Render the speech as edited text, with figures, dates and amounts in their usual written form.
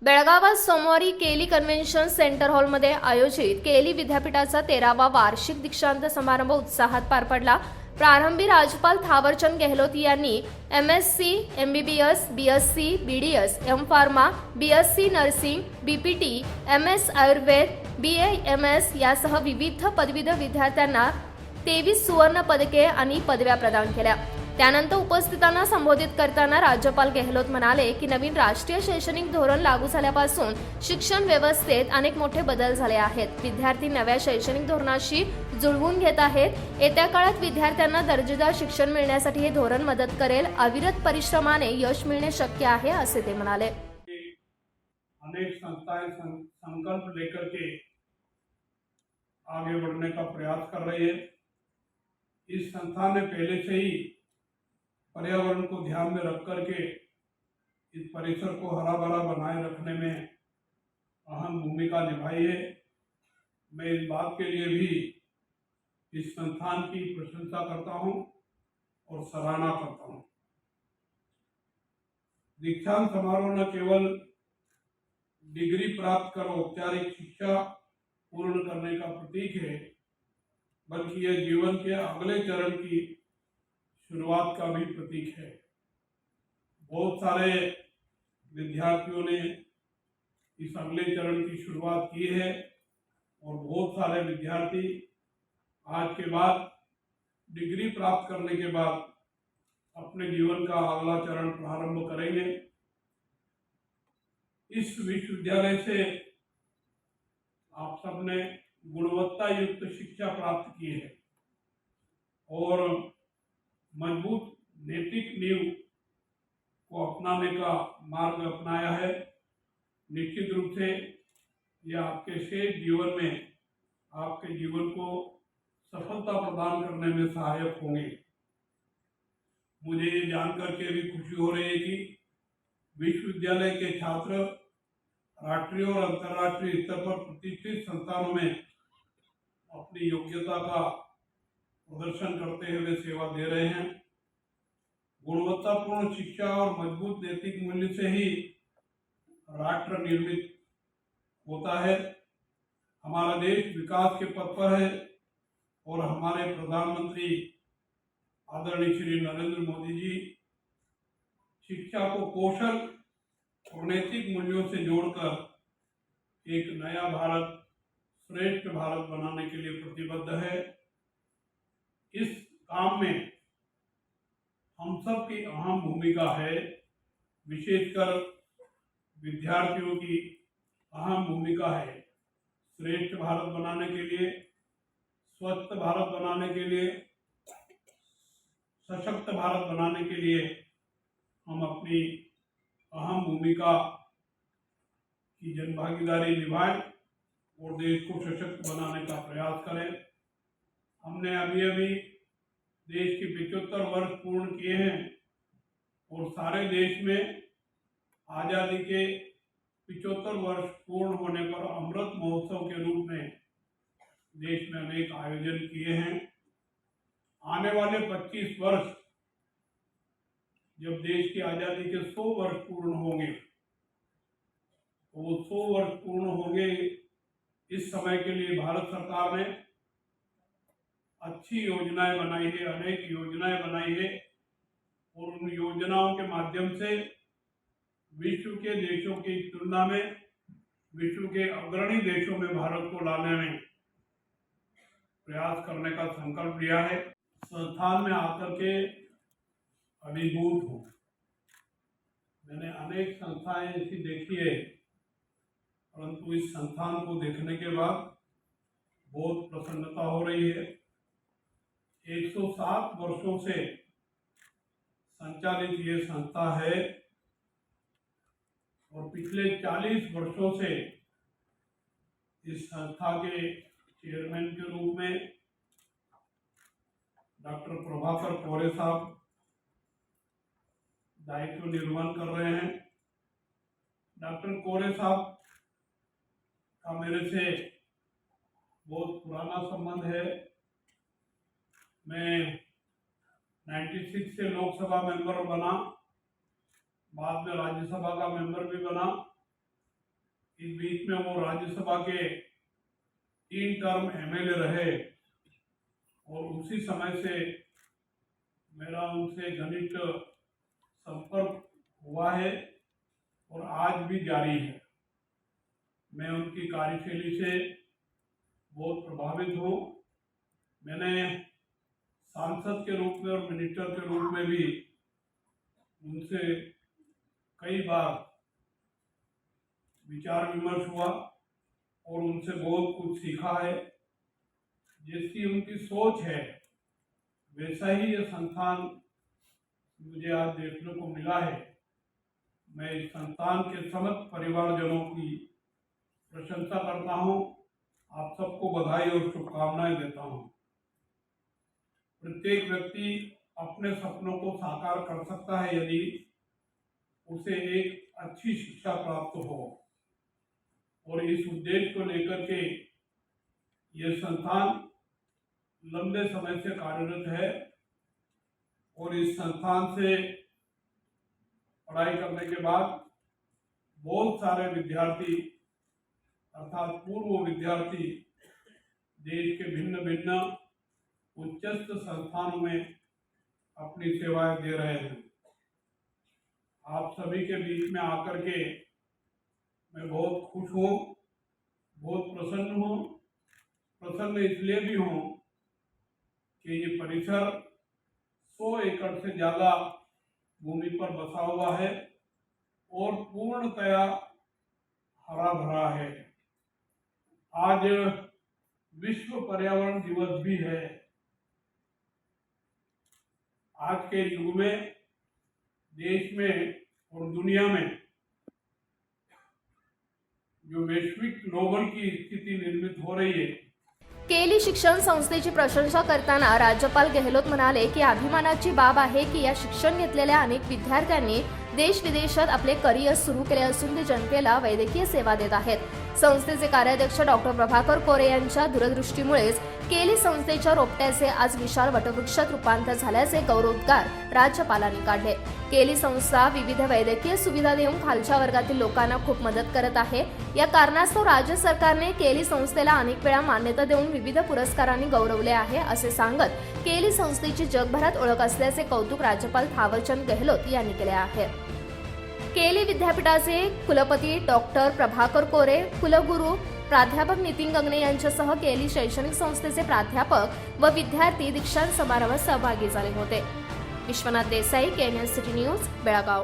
बेळगावात सोमवारी केली convention centre हॉलमध्ये आयोजित केली विद्यापीठाचा 13वा वार्षिक दीक्षांत समारंभ उत्साहात पार पडला। प्रारंभी राज्यपाल थावरचंद गेहलोत यांनी MSc, MBBS, BSc, BDS, M.Pharma, BSc nursing, BPT, MS Ayurveda, BAMS यासह विविध पदवीधर विद्यार्थ्यांना 23 सुवर्ण पदके आणि पदव्या प्रदान केल्या। त्यानंतर उपस्थितांना संबोधित करताना राज्यपाल गेहलोत म्हणाले की नवीन राष्ट्रीय शैक्षणिक धोरण लागू झाल्यापासून शिक्षण व्यवस्थेत अनेक मोठे बदल झाले आहेत। विद्यार्थी नव्या शैक्षणिक धोरणाशी जुळवून घेत आहेत। येत्या काळात विद्यार्थ्यांना दर्जेदार शिक्षण मिळण्यासाठी हे धोरण मदत करेल। अविरत परिश्रमाने यश मिळणे शक्य आहे असे ते म्हणाले। अनेक संस्थाएं संकल्प लेकर के आगे बढ़ने का प्रयास कर रही है। इस संस्था ने पहले से ही पर्यावरण को ध्यान में रख करके इस परिसर को हरा भरा बनाए रखने में अहम भूमिका निभाई है। मैं इस बात के लिए भी इस संस्थान की प्रशंसा करता हूं और सराहना करता हूं। दीक्षांत समारोह न केवल डिग्री प्राप्त कर औपचारिक शिक्षा पूर्ण करने का प्रतीक है, बल्कि यह जीवन के अगले चरण की शुरुआत का भी प्रतीक है। बहुत सारे विद्यार्थियों ने इस अगले चरण की शुरुआत की है और बहुत सारे विद्यार्थी आज के बाद डिग्री प्राप्त करने के बाद अपने जीवन का अगला चरण प्रारंभ करेंगे। इस विश्वविद्यालय से आप सबने गुणवत्ता युक्त शिक्षा प्राप्त की है और मजबूत नैतिक नींव को अपनाने का मार्ग अपनाया है। निश्चित रूप से यह आपके शेष जीवन में आपके जीवन को सफलता प्रदान करने में सहायक होंगे। मुझे ये जानकर के भी खुशी हो रही है कि विश्वविद्यालय के छात्र राष्ट्रीय और अंतर्राष्ट्रीय स्तर पर प्रतिष्ठित संस्थानों में अपनी योग्यता का प्रदर्शन करते हुए सेवा दे रहे हैं। गुणवत्तापूर्ण शिक्षा और मजबूत नैतिक मूल्य से ही राष्ट्र निर्मित होता है। हमारा देश विकास के पथ पर है और हमारे प्रधानमंत्री आदरणीय श्री नरेंद्र मोदी जी शिक्षा को कौशल और नैतिक मूल्यों से जोड़कर एक नया भारत, श्रेष्ठ भारत बनाने के लिए प्रतिबद्ध है। इस काम में हम सब की अहम भूमिका है। विशेषकर विद्यार्थियों की अहम भूमिका है। श्रेष्ठ भारत बनाने के लिए, स्वस्थ भारत बनाने के लिए, सशक्त भारत बनाने के लिए हम अपनी अहम भूमिका की जनभागीदारी निभाएं और देश को सशक्त बनाने का प्रयास करें। हमने अभी देश के 75 वर्ष पूर्ण किए हैं और सारे देश में आज़ादी के 75 वर्ष पूर्ण होने पर अमृत महोत्सव के रूप में देश में अनेक आयोजन किए हैं। आने वाले 25 वर्ष जब देश की आज़ादी के 100 वर्ष पूर्ण होंगे तो वो 100 वर्ष पूर्ण होंगे। इस समय के लिए भारत सरकार ने अच्छी योजनाएं बनाई है, अनेक योजनाएं बनाई है और उन योजनाओं के माध्यम से विश्व के देशों की तुलना में विश्व के अग्रणी देशों में भारत को लाने में प्रयास करने का संकल्प लिया है। संस्थान में आकर के अभिभूत हूँ। मैंने अनेक संस्थाएं ऐसी देखी है, परंतु इस संस्थान को देखने के बाद बहुत प्रसन्नता हो रही है। 107 वर्षों से संचालित ये संस्था है और पिछले 40 वर्षों से इस संस्था के चेयरमैन के रूप में डॉक्टर प्रभाकर कोरे साहब दायित्व निर्वहन कर रहे हैं। डॉक्टर कोरे साहब का मेरे से बहुत पुराना संबंध है। मैं 96 से लोकसभा मेंबर बना, बाद में राज्यसभा का मेंबर भी बना इस बीच में वो राज्यसभा के 3 टर्म एमएलए रहे और उसी समय से मेरा उनसे घनिष्ठ संपर्क हुआ है और आज भी जारी है। मैं उनकी कार्यशैली से बहुत प्रभावित हूँ। मैंने सांसद के रूप में और मिनिस्टर के रूप में भी उनसे कई बार विचार विमर्श हुआ और उनसे बहुत कुछ सीखा है। जैसी उनकी सोच है वैसा ही ये संस्थान मुझे आज देखने को मिला है। मैं इस संस्थान के समस्त परिवारजनों की प्रशंसा करता हूँ। आप सबको बधाई और शुभकामनाएं देता हूँ। प्रत्येक व्यक्ति अपने सपनों को साकार कर सकता है यदि उसे एक अच्छी शिक्षा प्राप्त हो, और इस उद्देश्य को लेकर के यह संस्थान लंबे समय से कार्यरत है और इस संस्थान से पढ़ाई करने के बाद बहुत सारे विद्यार्थी अर्थात पूर्व विद्यार्थी देश के भिन्न भिन्न उच्चस्थ संस्थानों में अपनी सेवाएं दे रहे हैं। आप सभी के बीच में आकर के मैं बहुत खुश हूँ, बहुत प्रसन्न हूँ। प्रसन्न इसलिए भी हूँ कि ये परिसर 100 एकड़ से ज़्यादा भूमि पर बसा हुआ है और पूर्णतया हरा भरा है। आज विश्व पर्यावरण दिवस भी है। आज के युग में देश में और दुनिया में जो वैश्विक नोबल की स्थिति निर्मित हो रही है, केली शिक्षण संस्थेची प्रशंसा करताना राज्यपाल गेहलोत म्हणाले की अभिमानाची बाब आहे की या शिक्षण घेतलेल्या अनेक विद्यार्थ्यांनी देश विदेशात आपले करिअर सुरू केले असून ते जनतेला वैद्यकीय सेवा देत आहेत। संस्थेचे कार्याध्यक्ष डॉक्टर प्रभाकर कोरे यांच्या दूरदृष्टीमुळेच केली संस्थेच्या रोपट्याचे आज विशाल वटवृक्षात रूपांतर झाल्याचे गौरवोद्गार राज्यपालांनी काढले। केली संस्था विविध वैद्यकीय सुविधा देऊन खालच्या वर्गातील लोकांना खूप मदत करत आहे। या कारणास्तव राज्य सरकारने केली संस्थेला अनेक वेळा मान्यता देऊन विविध पुरस्कारांनी गौरवले आहे असे सांगत केली संस्थेची जगभरात ओळख असल्याचे कौतुक राज्यपाल थावरचंद गेहलोत यांनी केले आहे। केली विद्यापीठाचे कुलपती डॉक्टर प्रभाकर कोरे, कुलगुरू प्राध्यापक नितीन गंगणे यांच्यासह केली शैक्षणिक संस्थेचे प्राध्यापक व विद्यार्थी दीक्षांत समारंभात सहभागी झाले होते। Vishwanath Desai, KNN city news, Belgaum.